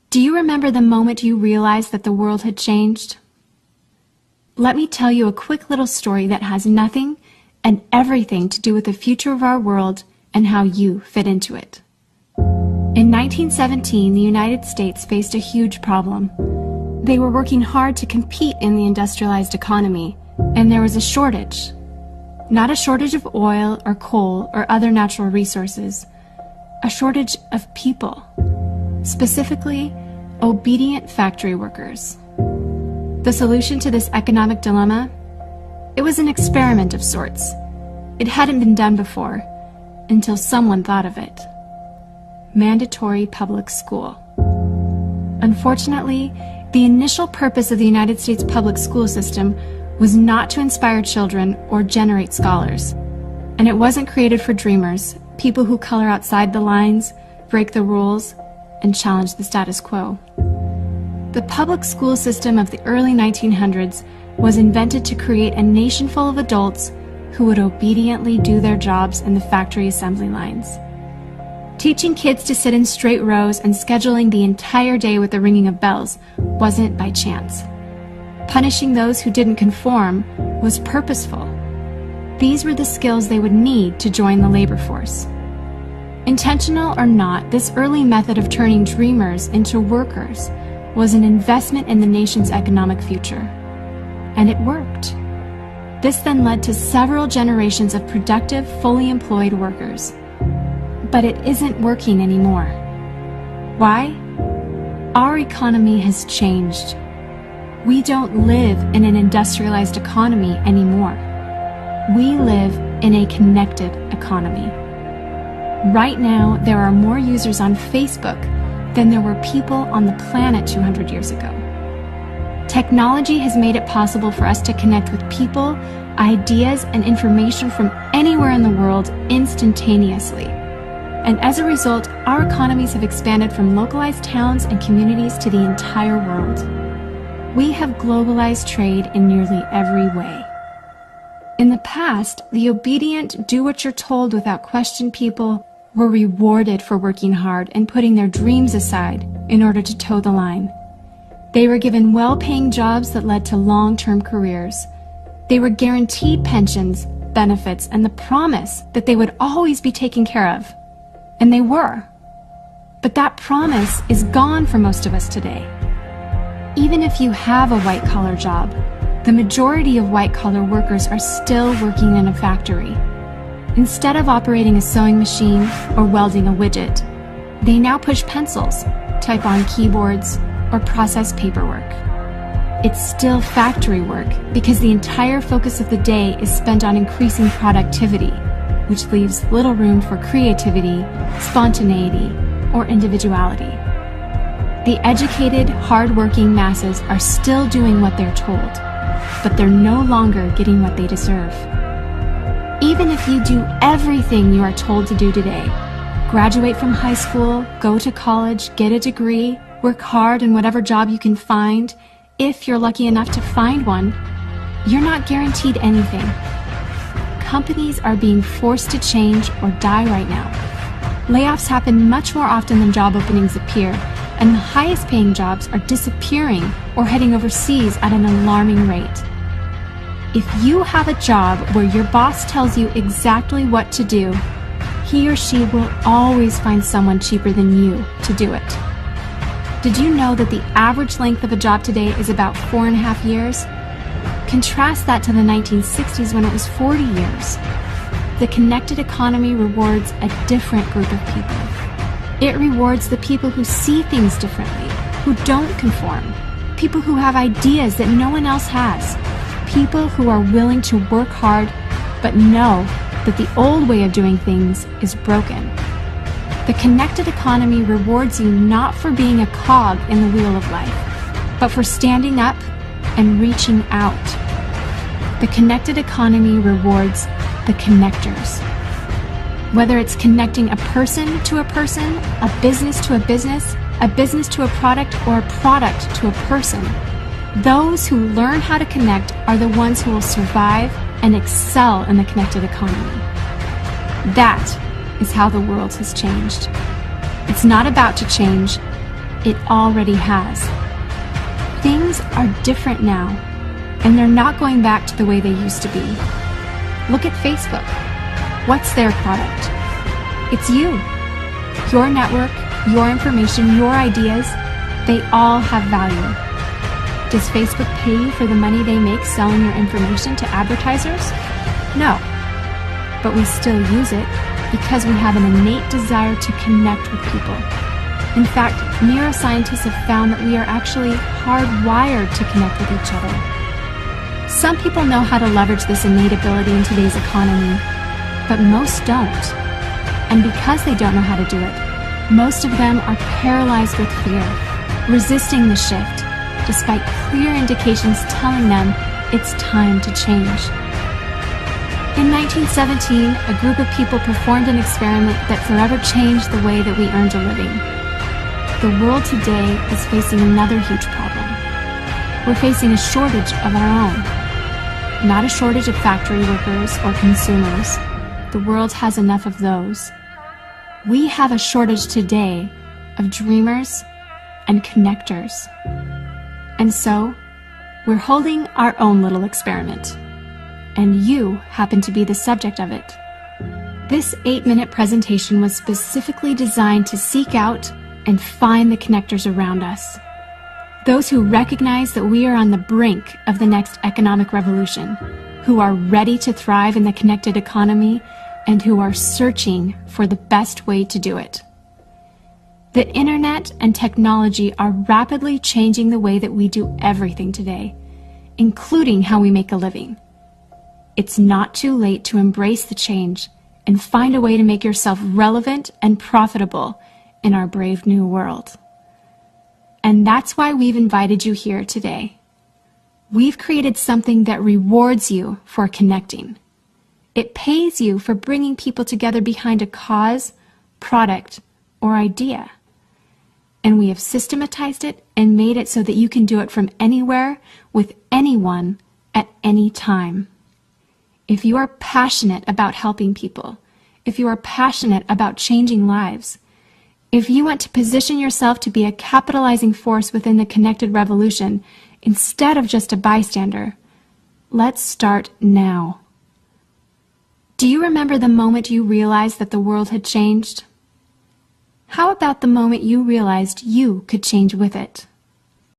Do you remember the moment you realized that the world had changed? Let me tell you a quick little story that has nothing and everything to do with the future of our world and how you fit into it. In 1917, the United States faced a huge problem. They were working hard to compete in the industrialized economy, and there was a shortage. Not a shortage of oil or coal or other natural resources, a shortage of people, specifically obedient factory workers. The solution to this economic dilemma? It was an experiment of sorts. It hadn't been done before, until someone thought of it. Mandatory public school. Unfortunately, the initial purpose of the United States public school system was not to inspire children or generate scholars. And it wasn't created for dreamers, people who color outside the lines, break the rules, and challenge the status quo. The public school system of the early 1900s was invented to create a nation full of adults who would obediently do their jobs in the factory assembly lines. Teaching kids to sit in straight rows and scheduling the entire day with the ringing of bells wasn't by chance. Punishing those who didn't conform was purposeful. These were the skills they would need to join the labor force. Intentional or not, this early method of turning dreamers into workers was an investment in the nation's economic future. And it worked. This then led to several generations of productive, fully employed workers. But it isn't working anymore. Why? Our economy has changed. We don't live in an industrialized economy anymore. We live in a connected economy. Right now, there are more users on Facebook than there were people on the planet 200 years ago. Technology has made it possible for us to connect with people, ideas, and information from anywhere in the world instantaneously. And as a result, our economies have expanded from localized towns and communities to the entire world. We have globalized trade in nearly every way. In the past, the obedient, do-what-you're-told without question people were rewarded for working hard and putting their dreams aside in order to toe the line. They were given well-paying jobs that led to long-term careers. They were guaranteed pensions, benefits, and the promise that they would always be taken care of. And they were. But that promise is gone for most of us today. Even if you have a white-collar job, the majority of white-collar workers are still working in a factory. Instead of operating a sewing machine or welding a widget, they now push pencils, type on keyboards, or process paperwork. It's still factory work because the entire focus of the day is spent on increasing productivity, which leaves little room for creativity, spontaneity, or individuality. The educated, hard-working masses are still doing what they're told, but they're no longer getting what they deserve. Even if you do everything you are told to do today, graduate from high school, go to college, get a degree, work hard in whatever job you can find, if you're lucky enough to find one, you're not guaranteed anything. Companies are being forced to change or die right now. Layoffs happen much more often than job openings appear, and the highest paying jobs are disappearing or heading overseas at an alarming rate. If you have a job where your boss tells you exactly what to do, he or she will always find someone cheaper than you to do it. Did you know that the average length of a job today is about 4.5 years? Contrast that to the 1960s when it was 40 years. The connected economy rewards a different group of people. It rewards the people who see things differently, who don't conform, people who have ideas that no one else has, people who are willing to work hard but know that the old way of doing things is broken. The connected economy rewards you not for being a cog in the wheel of life, but for standing up and reaching out. The connected economy rewards the connectors. Whether it's connecting a person to a person, a business to a business to a product, or a product to a person, those who learn how to connect are the ones who will survive and excel in the connected economy. That is how the world has changed. It's not about to change, It already has. Things are different now, and they're not going back to the way they used to be. Look at Facebook. What's their product? It's you. Your network, your information, your ideas, they all have value. Does Facebook pay you for the money they make selling your information to advertisers? No. But we still use it because we have an innate desire to connect with people. In fact, neuroscientists have found that we are actually hardwired to connect with each other. Some people know how to leverage this innate ability in today's economy, but most don't. And because they don't know how to do it, most of them are paralyzed with fear, resisting the shift, despite clear indications telling them it's time to change. In 1917, a group of people performed an experiment that forever changed the way that we earned a living. The world today is facing another huge problem. We're facing a shortage of our own. Not a shortage of factory workers or consumers. The world has enough of those. We have a shortage today of dreamers and connectors. And so, we're holding our own little experiment. And you happen to be the subject of it. This 8-minute presentation was specifically designed to seek out and find the connectors around us. Those who recognize that we are on the brink of the next economic revolution, who are ready to thrive in the connected economy, and who are searching for the best way to do it. The internet and technology are rapidly changing the way that we do everything today, including how we make a living. It's not too late to embrace the change and find a way to make yourself relevant and profitable in our brave new world. And that's why we've invited you here today. We've created something that rewards you for connecting. It pays you for bringing people together behind a cause, product, or idea. And we have systematized it and made it so that you can do it from anywhere, with anyone, at any time. If you are passionate about helping people, if you are passionate about changing lives, if you want to position yourself to be a capitalizing force within the connected revolution instead of just a bystander, let's start now. Do you remember the moment you realized that the world had changed? How about the moment you realized you could change with it?